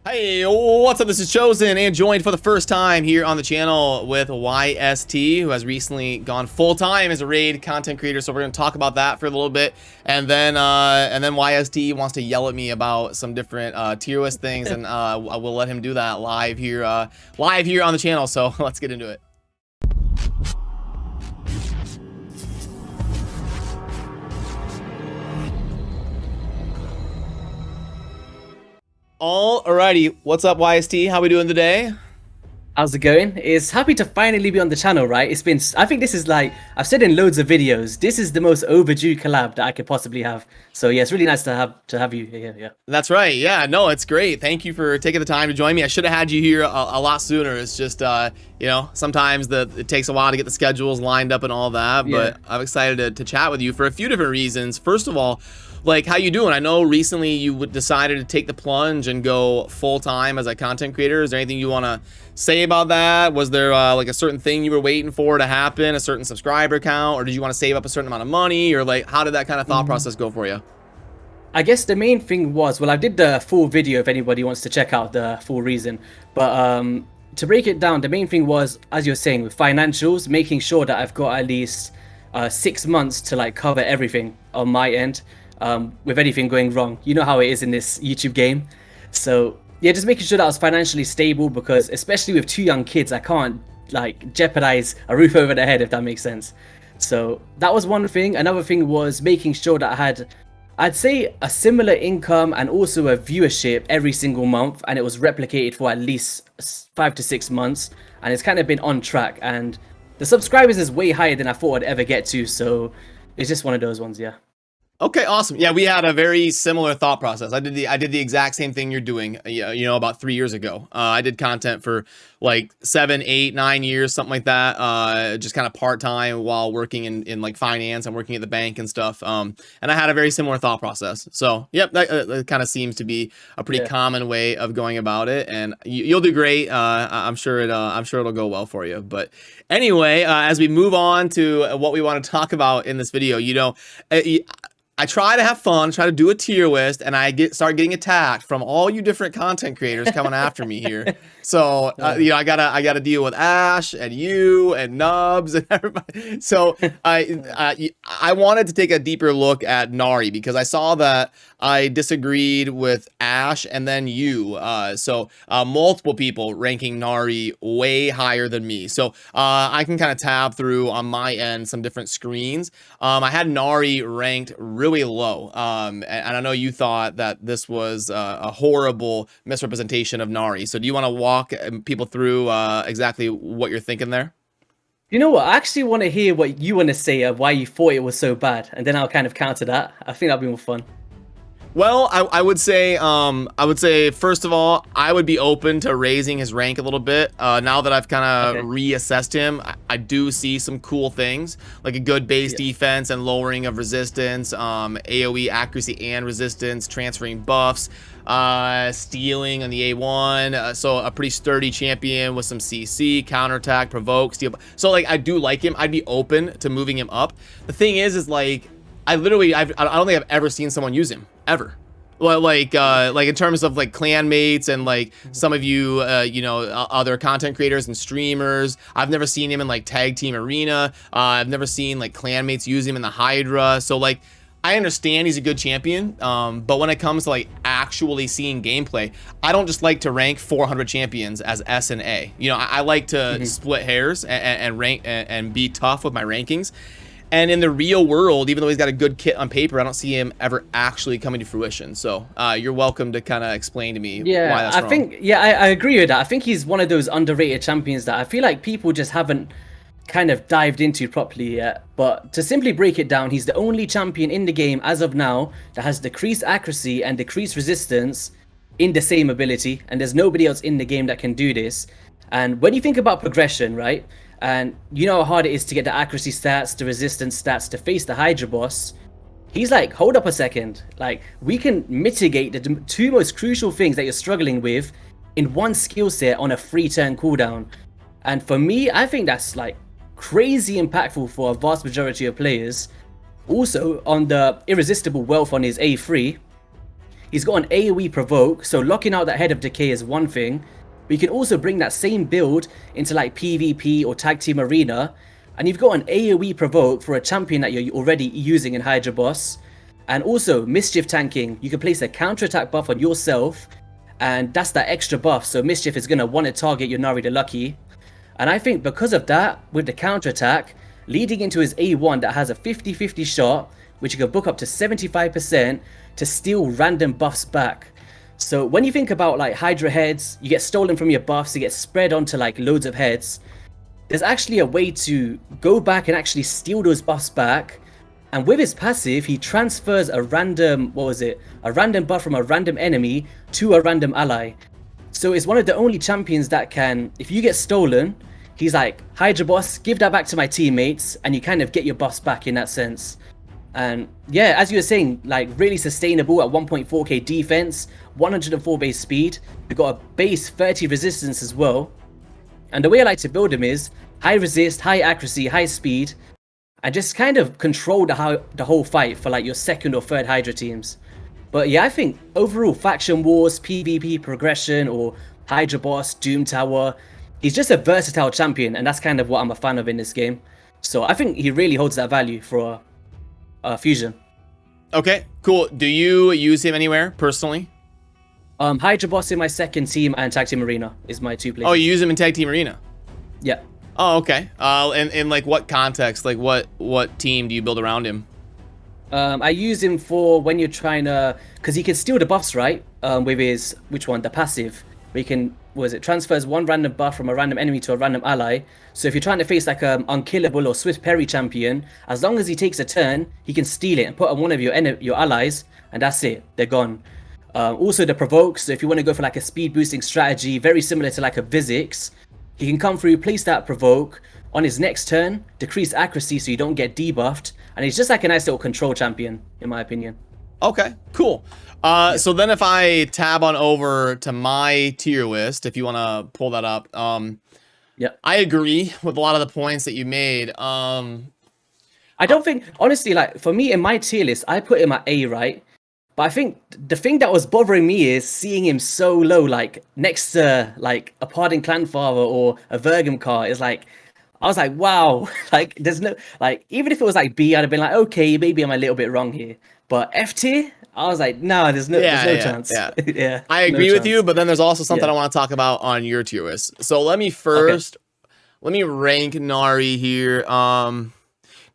Hey, what's up? This is Chosen and joined for the first time here on the channel with YST, who has recently gone full-time as a raid content creator. So we're going to talk about that for a little bit, and then YST wants to yell at me about some different tier list things, and I will let him do that live here on the channel. So let's get into it. Alrighty, what's up, YST? How we doing today? How's it going? It's happy to finally be on the channel, right? It's been, I think this is like, I've said in loads of videos, this is the most overdue collab that I could possibly have. So yeah, it's really nice to have you here, yeah. That's right. Yeah, no, it's great. Thank you for taking the time to join me. I should have had you here a lot sooner. It's just, you know, sometimes it takes a while to get the schedules lined up and all that, but yeah. I'm excited to chat with you for a few different reasons. First of all, like, how you doing? I know recently you decided to take the plunge and go full-time as a content creator. Is there anything you want to say about that? Was there like a certain thing you were waiting for to happen, a certain subscriber count, or did you want to save up a certain amount of money, or like how did that kind of thought process go for you? I guess the main thing was, well, I did the full video if anybody wants to check out the full reason, but to break it down, the main thing was, as you're saying, with financials, making sure that I've got at least 6 months to like cover everything on my end. With anything going wrong, you know how it is in this YouTube game. So yeah, just making sure that I was financially stable, because especially with 2 young kids, I can't like jeopardize a roof over their head, if that makes sense. So that was one thing. Another thing was making sure that I had, I'd say, a similar income and also a viewership every single month, and it was replicated for at least 5 to 6 months, and it's kind of been on track, and the subscribers is way higher than I thought I'd ever get to. So it's just one of those ones, yeah. Okay, awesome. Yeah, we had a very similar thought process. I did the exact same thing you're doing, you know, about 3 years ago. I did content for like 7, 8, 9 years, something like that, just kind of part-time while working in like finance and working at the bank and stuff. And I had a very similar thought process. So, yep, that kind of seems to be a pretty common way of going about it, and you'll do great. I'm sure it'll go well for you. But anyway, as we move on to what we want to talk about in this video, you know, I try to have fun, try to do a tier list, and I start getting attacked from all you different content creators coming after me here. So you know, I gotta deal with Ash and you and Nubs and everybody. So I wanted to take a deeper look at Nari, because I saw that I disagreed with Ash and then you. So multiple people ranking Nari way higher than me. So I can kind of tab through on my end some different screens. I had Nari ranked really low, and I know you thought that this was a horrible misrepresentation of Nari. So do you want to walk people through exactly what you're thinking there? You know what? I actually want to hear what you want to say of why you thought it was so bad, and then I'll kind of counter that. I think that'd be more fun. Well, I would say first of all, I would be open to raising his rank a little bit. Now that I've kind of reassessed him, I do see some cool things, like a good base defense and lowering of resistance, AoE accuracy and resistance, transferring buffs, stealing on the A1, so a pretty sturdy champion with some CC, counterattack, provoke, steal. So like, I do like him. I'd be open to moving him up. The thing is like, I don't think I've ever seen someone use him ever. Like in terms of like clan mates and like some of you, you know, other content creators and streamers. I've never seen him in like tag team arena. I've never seen like clan mates use him in the Hydra. So like, I understand he's a good champion, but when it comes to like actually seeing gameplay, I don't just like to rank 400 champions as S and A. You know, I like to split hairs and rank and be tough with my rankings. And in the real world, even though he's got a good kit on paper, I don't see him ever actually coming to fruition. So you're welcome to kind of explain to me why that's wrong. I think, I agree with that. I think he's one of those underrated champions that I feel like people just haven't kind of dived into properly yet. But to simply break it down, he's the only champion in the game as of now that has decreased accuracy and decreased resistance in the same ability. And there's nobody else in the game that can do this. And when you think about progression, right? And you know how hard it is to get the accuracy stats, the resistance stats to face the Hydra boss. He's like, hold up a second. Like, we can mitigate the 2 most crucial things that you're struggling with in one skill set on a 3-turn cooldown. And for me, I think that's like crazy impactful for a vast majority of players. Also, on the irresistible wealth on his A3, he's got an AoE provoke, so locking out that head of decay is one thing. But you can also bring that same build into like PvP or tag team arena, and you've got an AoE provoke for a champion that you're already using in Hydra Boss. And also Mischief tanking, you can place a counter-attack buff on yourself, and that's that extra buff, so Mischief is going to want to target your Nari the Lucky. And I think because of that, with the counter-attack, leading into his A1 that has a 50-50 shot, which you can book up to 75% to steal random buffs back. So when you think about like Hydra heads, you get stolen from your buffs, you get spread onto like loads of heads. There's actually a way to go back and actually steal those buffs back. And with his passive, he transfers a random, a random buff from a random enemy to a random ally. So it's one of the only champions that can, if you get stolen, he's like, Hydra Boss, give that back to my teammates, and you kind of get your buffs back in that sense. And yeah, as you were saying, like really sustainable at 1.4k defense, 104 base speed. We've got a base 30 resistance as well. And the way I like to build him is high resist, high accuracy, high speed, and just kind of control the whole fight for like your second or third Hydra teams. But yeah, I think overall faction wars, PvP progression, or Hydra Boss, Doom Tower, he's just a versatile champion, and that's kind of what I'm a fan of in this game. So I think he really holds that value for Fusion. Okay, cool. Do you use him anywhere personally? Hydra Boss in my second team and Tag Team Arena is my 2 places. Oh, you use him in Tag Team Arena? Yeah. Oh, okay. In like what context? Like what team do you build around him? I use him for when you're trying to, because he can steal the buffs, right? With his, the passive. Where he can, transfers one random buff from a random enemy to a random ally. So if you're trying to face like an unkillable or swift parry champion, as long as he takes a turn, he can steal it and put on one of your allies, and that's it. They're gone. Also the provokes, so if you want to go for like a speed boosting strategy, very similar to like a Vizix, he can come through, place that provoke on his next turn, decrease accuracy so you don't get debuffed, and he's just like a nice little control champion, in my opinion. Okay, cool. So then if I tab on over to my tier list, if you want to pull that up, yeah, I agree with a lot of the points that you made. I don't think, honestly, like for me in my tier list, I put him at A, right? But I think the thing that was bothering me is seeing him so low, like next to like a Pardon Clanfather or a Vergamcar. Is like, I was like, wow, like there's no, like even if it was like B, I'd have been like, okay, maybe I'm a little bit wrong here. But F tier, I was like, no, there's no chance. Yeah. Yeah, I agree with you, but then there's also something I want to talk about on your tier list. So let me first, let me rank Nari here.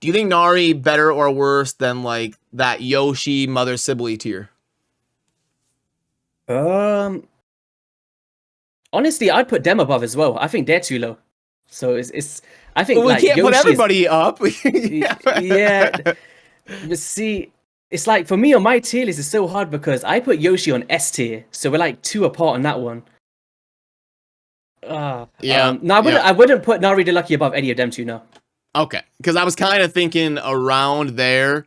Do you think Nari better or worse than like that Yoshi Mother Sibley tier? Honestly, I'd put them above as well. I think they're too low. So it's I think well, we like, can't Yoshi put everybody up. Yeah. But see, it's like for me on my tier list, it's so hard because I put Yoshi on S tier, so we're like 2 apart on that one. No, I wouldn't put Nari the Lucky above any of them two. No. Okay, because I was kind of thinking around there,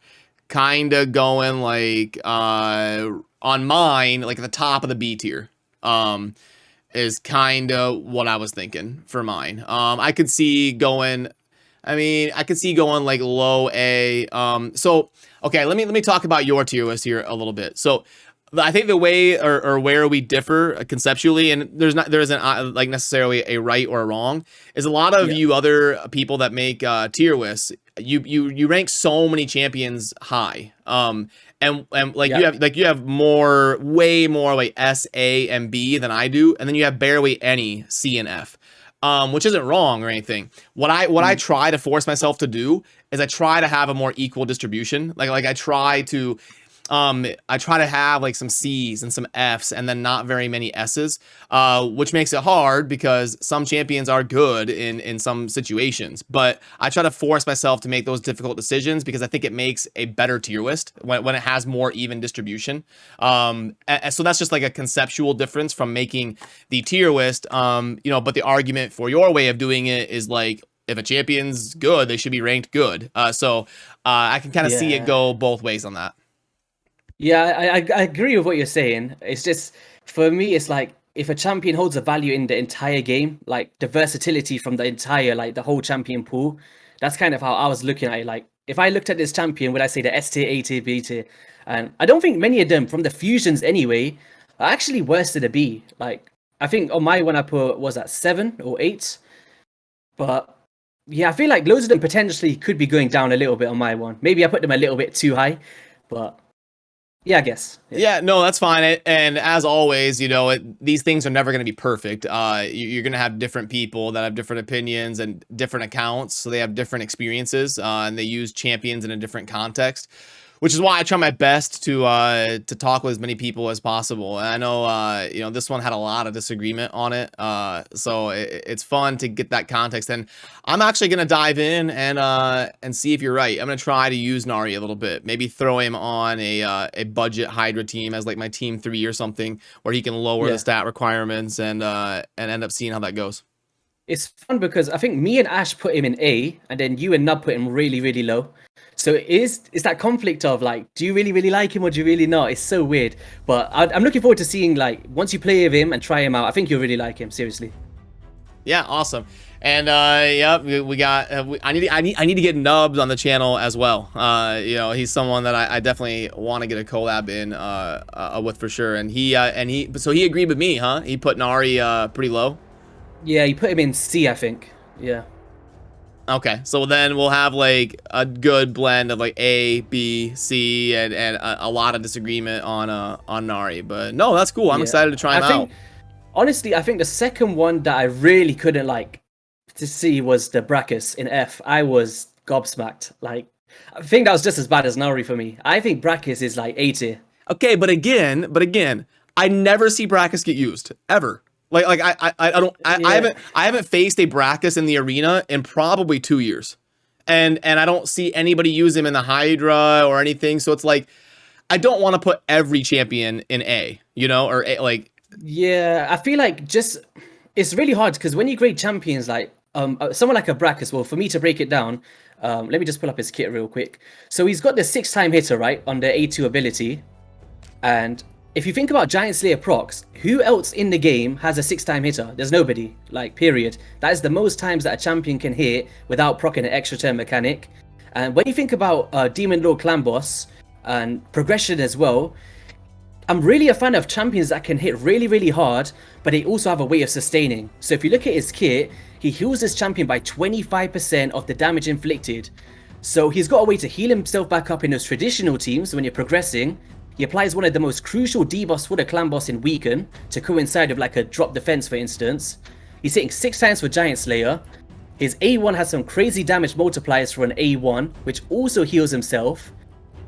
kind of going like on mine, like at the top of the B tier, is kind of what I was thinking for mine. I could see going, I could see going like low A. So okay, let me talk about your tier list here a little bit. So I think the way or where we differ conceptually, and there isn't like necessarily a right or a wrong, is a lot of you other people that make tier lists. You rank so many champions high, and like you have way more like S, A, and B than I do, and then you have barely any C and F, which isn't wrong or anything. What I try to force myself to do is I try to have a more equal distribution. Like I try to have like some C's and some F's and then not very many S's, which makes it hard because some champions are good in some situations, but I try to force myself to make those difficult decisions because I think it makes a better tier list when it has more even distribution. So that's just like a conceptual difference from making the tier list, but the argument for your way of doing it is like, if a champion's good, they should be ranked good. So I can kind of see it go both ways on that. Yeah, I agree with what you're saying. It's just, for me, it's like, if a champion holds a value in the entire game, like the versatility from the entire, like the whole champion pool, That's kind of how I was looking at it. Like, if I looked at this champion, would I say the S tier, A tier, B tier? And I don't think many of them, from the fusions anyway, are actually worse than a B. Like, I think on my one I put, was that 7 or 8? But yeah, I feel like loads of them potentially could be going down a little bit on my one. Maybe I put them a little bit too high, but yeah, I guess. Yeah, no, that's fine. And as always, you know, these things are never going to be perfect. You're going to have different people that have different opinions and different accounts, so they have different experiences, and they use champions in a different context, which is why I try my best to talk with as many people as possible. And I know, you know, this one had a lot of disagreement on it, so it's fun to get that context. And I'm actually gonna dive in and see if you're right. I'm gonna try to use Nari a little bit. Maybe throw him on a budget Hydra team as like my team 3 or something, where he can lower the stat requirements and end up seeing how that goes. It's fun because I think me and Ash put him in A, and then you and Nub put him really, really low. So it's that conflict of like, do you really, really like him or do you really not? It's so weird. But I'm looking forward to seeing, like, once you play with him and try him out, I think you'll really like him, seriously. Yeah, awesome. And yeah, we got. I need to get Nubs on the channel as well. You know, he's someone that I definitely want to get a collab in with for sure. And he agreed with me, huh? He put Nari pretty low. Yeah, he put him in C, I think. Yeah. Okay, so then we'll have like a good blend of like A, B, C, and a lot of disagreement on Nari. But no, that's cool. I'm excited to try him out. Honestly, I think the second one that I really couldn't like to see was the Brachus in F. I was gobsmacked. Like, I think that was just as bad as Nari for me. I think Brachus is like A tier. Okay, but again, I never see Brachus get used ever. Like I haven't faced a Brachus in the arena in probably 2 years, and I don't see anybody use him in the Hydra or anything. So it's like, I don't want to put every champion in A, you know, or A, like. Yeah, I feel like it's really hard because when you grade champions, like someone like a Brachus, well, for me to break it down, let me just pull up his kit real quick. So he's got the 6-time hitter, right, on the A2 ability, and if you think about Giant Slayer procs, who else in the game has a 6-time hitter? There's nobody, like, period. That is the most times that a champion can hit without proccing an extra turn mechanic. And when you think about Demon Lord Clan Boss and progression as well, I'm really a fan of champions that can hit really, really hard, but they also have a way of sustaining. So if you look at his kit, he heals this champion by 25% of the damage inflicted. So he's got a way to heal himself back up in those traditional teams when you're progressing. He applies one of the most crucial debuffs for the clan boss in Weaken to coincide with like a drop defense, for instance. He's hitting 6 times for Giant Slayer. His A1 has some crazy damage multipliers for an A1, which also heals himself.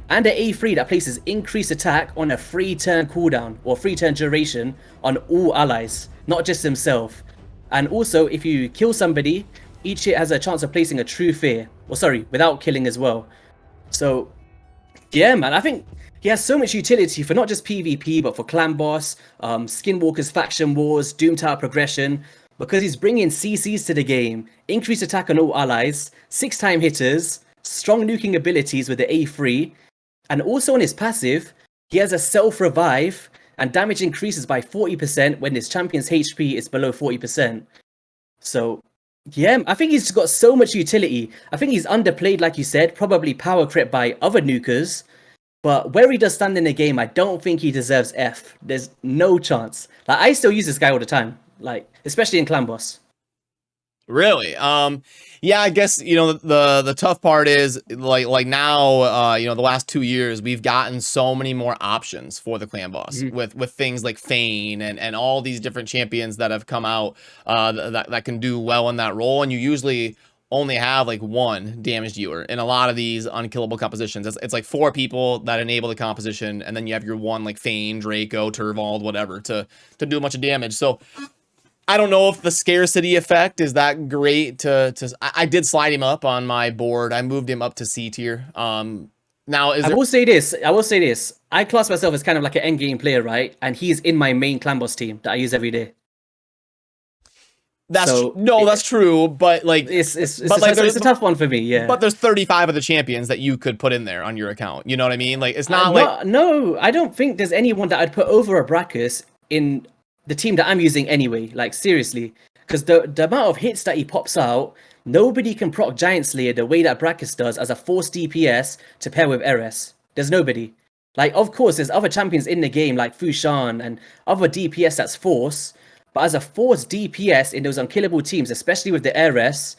And an A3 that places increased attack on a 3-turn cooldown or 3-turn duration on all allies, not just himself. And also, if you kill somebody, each hit has a chance of placing a true fear. Or sorry, without killing as well. So, yeah, man, I think he has so much utility for not just PvP, but for Clan Boss, Skinwalker's Faction Wars, Doom Tower Progression, because he's bringing CCs to the game, increased attack on all allies, 6-time hitters, strong nuking abilities with the A3, and also on his passive, he has a self-revive, and damage increases by 40% when his champion's HP is below 40%. So, yeah, I think he's got so much utility. I think he's underplayed, like you said, probably power crept by other nukers. But where he does stand in the game, I don't think he deserves F. There's no chance. Like, I still use this guy all the time, like, especially in Clan Boss. Really? Yeah, I guess, you know, the tough part is like now, you know, the last 2 years we've gotten so many more options for the clan boss with things like Feign and all these different champions that have come out that can do well in that role, and you usually only have like one damage dealer in a lot of these unkillable compositions. It's like 4 people that enable the composition, and then you have your one like Feign, Draco, Turvold, whatever to do a bunch of damage. So I don't know if the scarcity effect is that great I did slide him up on my board. I moved him up to C tier. Now I will say this. I class myself as kind of like an endgame player, right? And he's in my main clan boss team that I use every day. That's true, but like it's a tough one for me, yeah. But there's 35 of the champions that you could put in there on your account. You know what I mean? Like, it's not like no, I don't think there's anyone that I'd put over a Brachus in the team that I'm using anyway. Like seriously, because the amount of hits that he pops out, nobody can proc Giant Slayer the way that Brackus does as a force DPS to pair with RS. There's nobody. Like, of course, there's other champions in the game like Fushan and other DPS that's force, but as a force DPS in those unkillable teams, especially with the RS,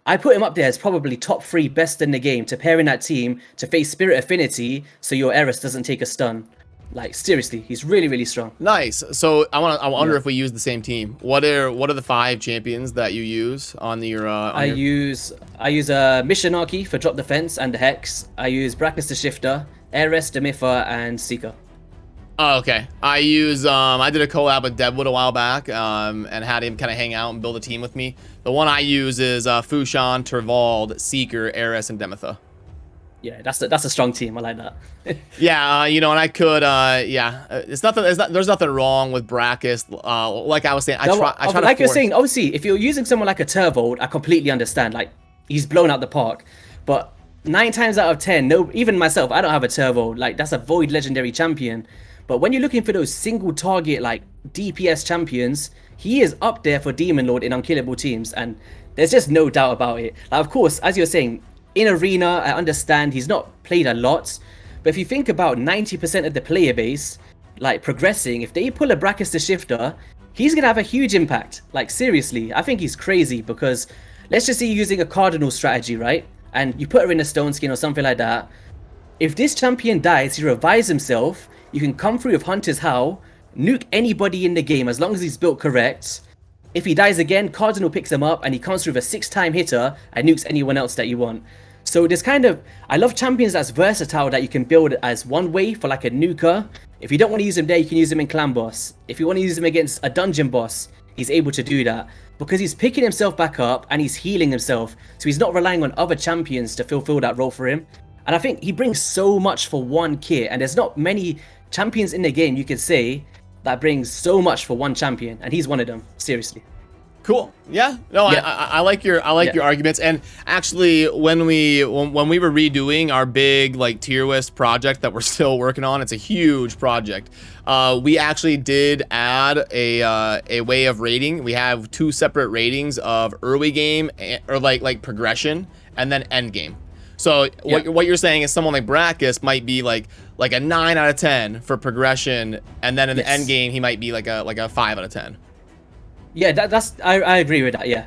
I put him up there as probably top 3 best in the game to pair in that team to face Spirit Affinity so your RS doesn't take a stun. Like seriously, he's really, really strong. Nice. So I wonder if we use the same team. What are the 5 champions that you use on your? I use Missionarchy for drop defense and the Hex. I use Brackus the Shifter, Ares, Demifa, and Seeker. Oh, okay. I use I did a collab with Deadwood a while back, and had him kind of hang out and build a team with me. The one I use is Fushan, Tervald, Seeker, Ares, and Demitha. Yeah, that's a strong team. I like that. Yeah, you know, and I could, there's nothing wrong with Brackus. Like I was saying, I try like to you're saying, obviously, if you're using someone like a Tervold, I completely understand. Like, he's blown out the park. But 9 times out of 10, no, even myself, I don't have a Tervold. Like, that's a Void Legendary champion. But when you're looking for those single target, like, DPS champions, he is up there for Demon Lord in unkillable teams. And there's just no doubt about it. Like, of course, as you're saying, in Arena, I understand he's not played a lot, but if you think about 90% of the player base, like progressing, if they pull a Brackus the Shifter, he's gonna have a huge impact. Like seriously, I think he's crazy because let's just say you're using a Cardinal strategy, right? And you put her in a Stone Skin or something like that. If this champion dies, he revives himself, you can come through with Hunter's Howl, nuke anybody in the game as long as he's built correct. If he dies again, Cardinal picks him up and he comes through with a 6-time hitter and nukes anyone else that you want. So there's kind of, I love champions that's versatile that you can build as one way for like a nuker. If you don't want to use him there, you can use him in Clan Boss. If you want to use him against a Dungeon Boss, he's able to do that. Because he's picking himself back up and he's healing himself. So he's not relying on other champions to fulfill that role for him. And I think he brings so much for one kit. And there's not many champions in the game you could say that brings so much for one champion. And he's one of them, seriously. Cool. Yeah. No, yeah. I like your arguments. And actually, when we were redoing our big like tier list project that we're still working on, it's a huge project. We actually did add a way of rating. We have 2 separate ratings of early game or like progression and then end game. So what you're saying is someone like Brackus might be like a 9 out of 10 for progression, and then in the end game he might be like a 5 out of 10. Yeah, I agree with that. Yeah.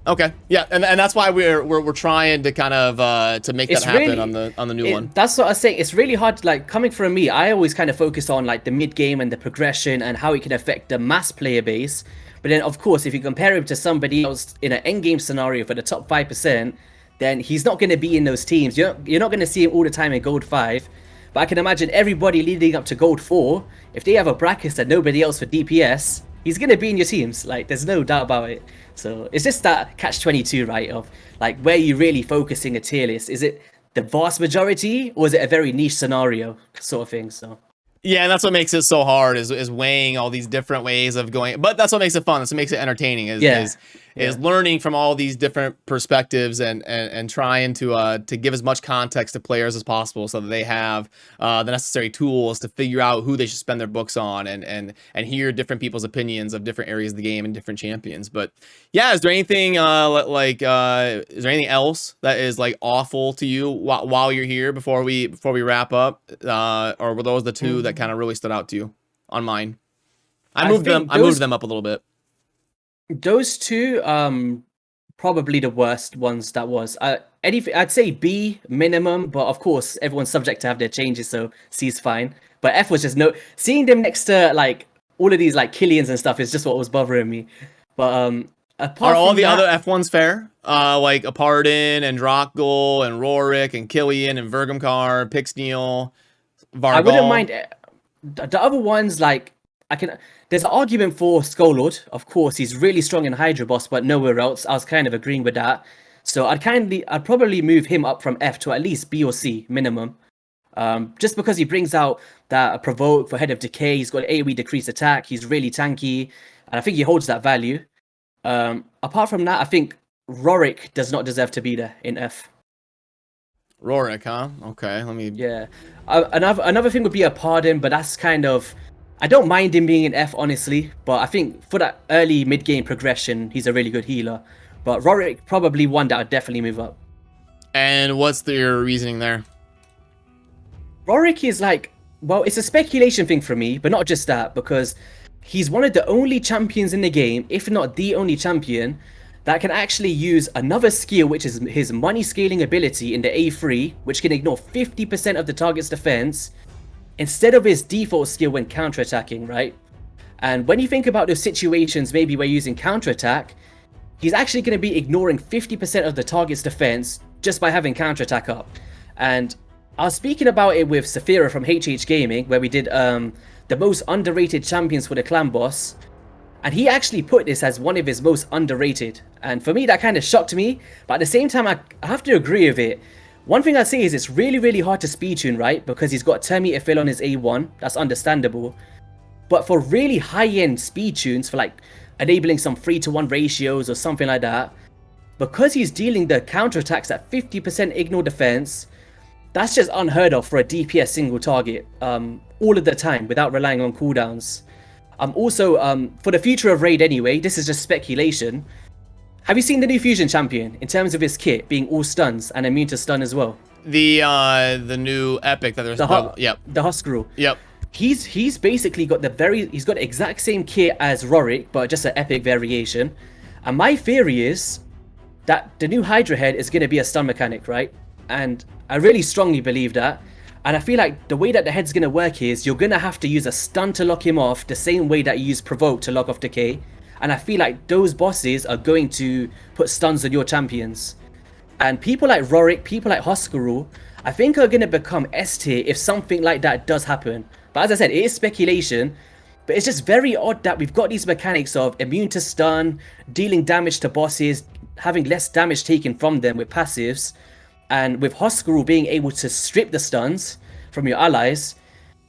Okay. Yeah, and that's why we're trying to kind of to make that happen on the new one. That's what I was saying. It's really hard. Like coming from me, I always kind of focus on like the mid game and the progression and how it can affect the mass player base. But then of course, if you compare him to somebody else in an end game scenario for the top 5%, then he's not going to be in those teams. You're not going to see him all the time in Gold 5. But I can imagine everybody leading up to Gold 4, if they have a Brackus and nobody else for DPS, he's going to be in your teams. Like, there's no doubt about it. So it's just that catch-22, right? Of like, where you really focusing a tier list? Is it the vast majority, or is it a very niche scenario sort of thing? So. Yeah, and that's what makes it so hard is weighing all these different ways of going. But that's what makes it fun. That's what makes it entertaining. Is learning from all these different perspectives and trying to give as much context to players as possible so that they have the necessary tools to figure out who they should spend their books on and hear different people's opinions of different areas of the game and different champions. But yeah, is there anything is there anything else that is like awful to you while you're here before we wrap up, or were those the 2 that kind of really stood out to you on mine? I moved them up a little bit. Those 2, probably the worst ones that was. Anything, I'd say B minimum, but of course everyone's subject to have their changes, so C's fine. But F was just seeing them next to like all of these like Killians and stuff is just what was bothering me. But apart are all from the that, other F1s fair? Like Apardin and Drakgul and Rorik and Killian and Vergamkar, Pixneal, Vargal. I wouldn't mind the other ones. Like there's an argument for Skull-Lord. Of course, he's really strong in Hydra Boss, but nowhere else. I was kind of agreeing with that. So I'd probably move him up from F to at least B or C minimum. Just because he brings out that provoke for Head of Decay. He's got AoE decreased attack. He's really tanky, and I think he holds that value. Apart from that, I think Rorik does not deserve to be there in F. Rorik, huh? Okay, let me. Yeah. Another thing would be a Pardon, but that's kind of I don't mind him being an F, honestly, but I think for that early mid-game progression, he's a really good healer. But Rorik, probably one that I'd definitely move up. And what's your reasoning there? Rorik is like, well, it's a speculation thing for me, but not just that, because he's one of the only champions in the game, if not the only champion, that can actually use another skill, which is his money scaling ability in the A3, which can ignore 50% of the target's defense, instead of his default skill when counterattacking, right? And when you think about those situations, maybe we're using counterattack, he's actually going to be ignoring 50% of the target's defense just by having counterattack up. And I was speaking about it with Saphira from HH Gaming, where we did the most underrated champions for the clan boss. And he actually put this as one of his most underrated. And for me, that kind of shocked me. But at the same time, I have to agree with it. One thing I'd say is it's really, really hard to speed tune, right? Because he's got 10 meter fill on his A1. That's understandable. But for really high-end speed tunes, for like enabling some 3-to-1 ratios or something like that, because he's dealing the counterattacks at 50% ignore defense, that's just unheard of for a DPS single target all of the time without relying on cooldowns. Also, for the future of Raid anyway, this is just speculation. Have you seen the new Fusion champion in terms of his kit being all stuns and immune to stun as well? The new epic that there's the Husker. Yep. He's basically got he's got the exact same kit as Rorik, but just an epic variation. And my theory is that the new Hydra head is going to be a stun mechanic, right? And I really strongly believe that. And I feel like the way that the head's going to work is you're going to have to use a stun to lock him off the same way that you use provoke to lock off decay. And I feel like those bosses are going to put stuns on your champions. And people like Rorik, people like Husker, I think are going to become S tier if something like that does happen. But as I said, it is speculation. But it's just very odd that we've got these mechanics of immune to stun, dealing damage to bosses, having less damage taken from them with passives. And with Husker being able to strip the stuns from your allies,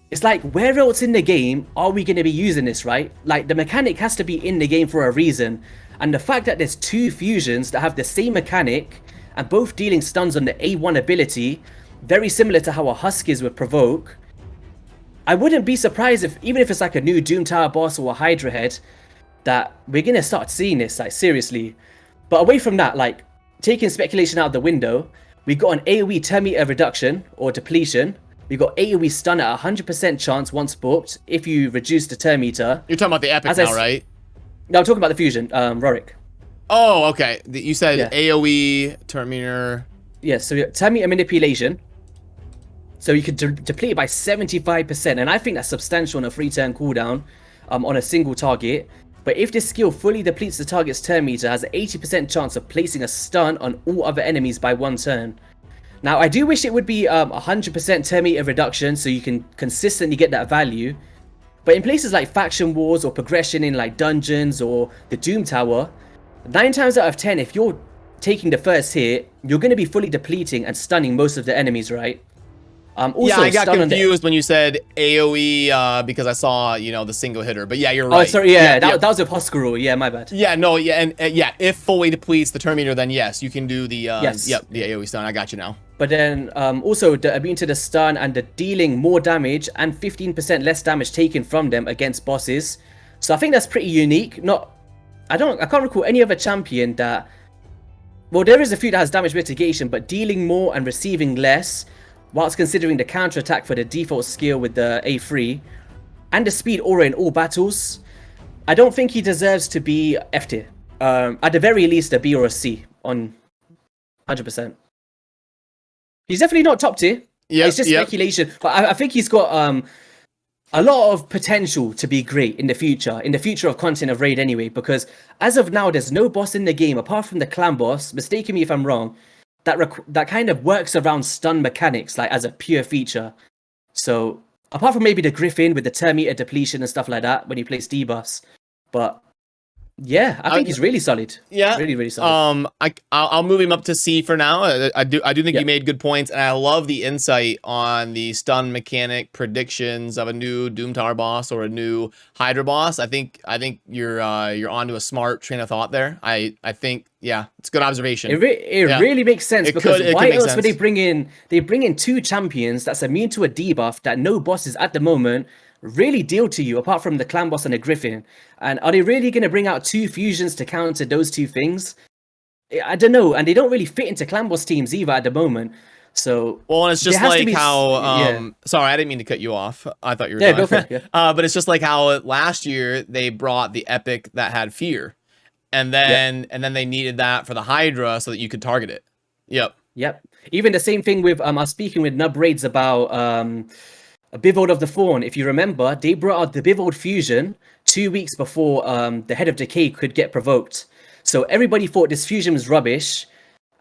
it's like, where else in the game are we going to be using this, right? Like, the mechanic has to be in the game for a reason. And the fact that there's two fusions that have the same mechanic and both dealing stuns on the A1 ability, very similar to how a Husk is with provoke, I wouldn't be surprised if, even if it's like a new Doom Tower boss or a Hydra head, that we're going to start seeing this, like, seriously. But away from that, like, taking speculation out the window, we got an AoE 10 meter reduction or depletion. We got AoE stun at 100% chance once booked if you reduce the turn meter. You're talking about the epic now, right? No, I'm talking about the fusion, Rorik. Oh, okay. You said AoE turn meter. Yeah, so 10 meter manipulation. So you could deplete it by 75%, and I think that's substantial on a 3-turn cooldown on a single target. But if this skill fully depletes the target's turn meter, has an 80% chance of placing a stun on all other enemies by 1 turn. Now, I do wish it would be 100% turn meter reduction, so you can consistently get that value. But in places like faction wars or progression in like dungeons or the Doom Tower, 9 times out of 10, if you're taking the first hit, you're going to be fully depleting and stunning most of the enemies, right? Also, yeah, I got confused when you said AoE because I saw, you know, the single hitter. But yeah, you're right. Oh, sorry, that was with Husker. Yeah, my bad. Yeah, no, yeah, and yeah, if fully depletes the turn meter, then yes, you can do the the AoE stun. I got you now. But then also the immune to the stun and the dealing more damage and 15% less damage taken from them against bosses. So I think that's pretty unique. I can't recall any other champion that. Well, there is a few that has damage mitigation, but dealing more and receiving less, whilst considering the counterattack for the default skill with the A3 and the speed aura in all battles, I don't think he deserves to be F tier. At the very least, a B or a C on 100%. He's definitely not top tier. Yeah, it's just speculation. But I think he's got a lot of potential to be great in the future of content of Raid anyway, because as of now, there's no boss in the game apart from the clan boss, mistaken me if I'm wrong, that kind of works around stun mechanics, like as a pure feature. So apart from maybe the Griffin with the turn meter depletion and stuff like that when he plays debuffs, but yeah, I think he's really solid. Yeah, really solid. I'll move him up to C for now. I do think you made good points, and I love the insight on the stun mechanic predictions of a new Doom Tower boss or a new Hydra boss. I think you're onto a smart train of thought there. I think it's a good observation. It really makes sense because why else would they bring in 2 champions that's immune to a debuff that no bosses at the moment really deal to you apart from the Clan Boss and the Griffin? And are they really going to bring out 2 fusions to counter those 2 things? I don't know, and they don't really fit into Clan Boss teams either at the moment. So well, and it's just like how sorry, I didn't mean to cut you off. I thought you were done. Go for it. Yeah. But it's just like how last year they brought the epic that had fear, and then they needed that for the Hydra so that you could target it. Yep. Even the same thing with I was speaking with Nub Raids about a Bivold of the Fawn. If you remember, they brought out the Bivold fusion 2 weeks before the Head of Decay could get provoked. So everybody thought this fusion was rubbish.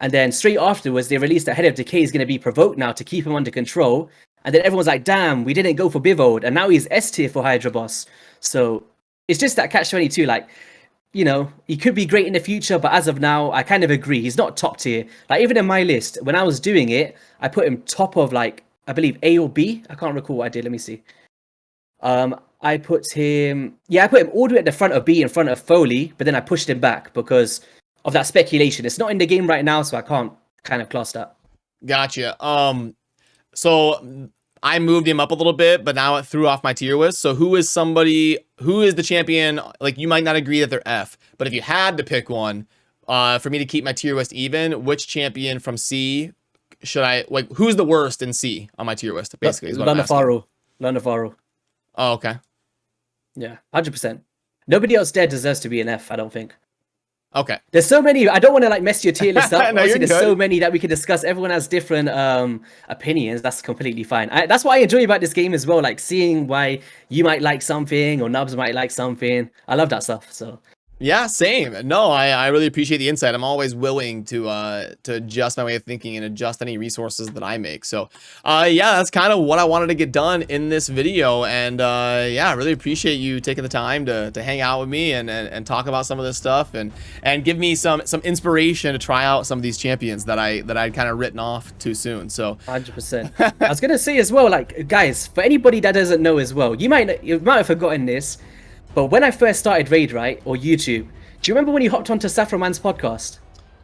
And then straight afterwards, they released that Head of Decay is going to be provoked now to keep him under control. And then everyone's like, damn, we didn't go for Bivold. And now he's S tier for Hydra Boss. So it's just that catch-22. Like, you know, he could be great in the future. But as of now, I kind of agree. He's not top tier. Like, even in my list, when I was doing it, I put him top of, like, I believe A or B. I can't recall what I did. Let me see. I put him all the way at the front of B in front of Foley. But then I pushed him back because of that speculation. It's not in the game right now, so I can't kind of class that. Gotcha. So I moved him up a little bit, but now it threw off my tier list. So who is the champion? Like, you might not agree that they're F, but if you had to pick one, for me to keep my tier list even, which champion from C should I, like, who's the worst in C on my tier list, basically, is what I'm asking. Lanafaro. Oh, okay. Yeah, 100%. Nobody else there deserves to be an F, I don't think. Okay. There's so many. I don't want to like mess your tier list up. No, there's so many that we can discuss. Everyone has different opinions. That's completely fine. That's what I enjoy about this game as well. Like seeing why you might like something or Nubs might like something. I love that stuff. So. Yeah, same. No, I really appreciate the insight. I'm always willing to adjust my way of thinking and adjust any resources that I make. So, yeah, that's kind of what I wanted to get done in this video. And yeah, I really appreciate you taking the time to hang out with me and talk about some of this stuff and give me some inspiration to try out some of these champions that I'd kind of written off too soon. So 100%. I was gonna say as well, like guys, for anybody that doesn't know as well, you might have forgotten this. But when I first started Raid, right, or YouTube, do you remember when you hopped onto Saffronman's podcast?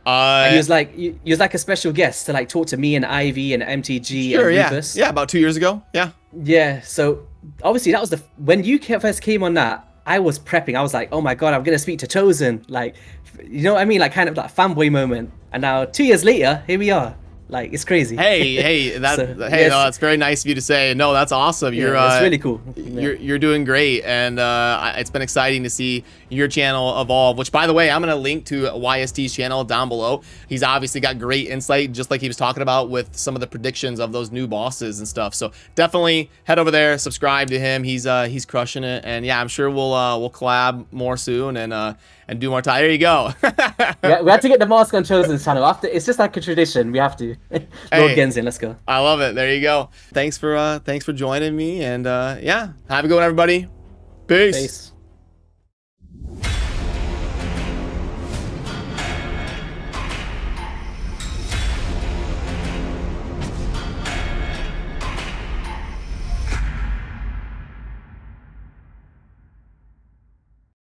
And he was like a special guest to like talk to me and Ivy and MTG sure, and yeah. Rufus. Yeah, about 2 years ago. Yeah. Yeah. So obviously that was when you first came on that, I was prepping. I was like, oh my god, I'm gonna speak to Chosen. Like, you know what I mean? Like kind of like fanboy moment. And now 2 years later, here we are. Like, it's crazy. Hey, no, that's very nice of you to say. No, that's awesome. You're it's really cool. You're doing great, and it's been exciting to see your channel evolve. Which, by the way, I'm gonna link to YST's channel down below. He's obviously got great insight, just like he was talking about with some of the predictions of those new bosses and stuff. So definitely head over there, subscribe to him. He's crushing it, and yeah, I'm sure we'll collab more soon and do more time. There you go. Yeah, we had to get the mask on Chosen's channel. After it's just like a tradition. We have to. Lord Genzin, let's go. I love it. There you go. Thanks for joining me, and yeah, have a good one, everybody. Peace.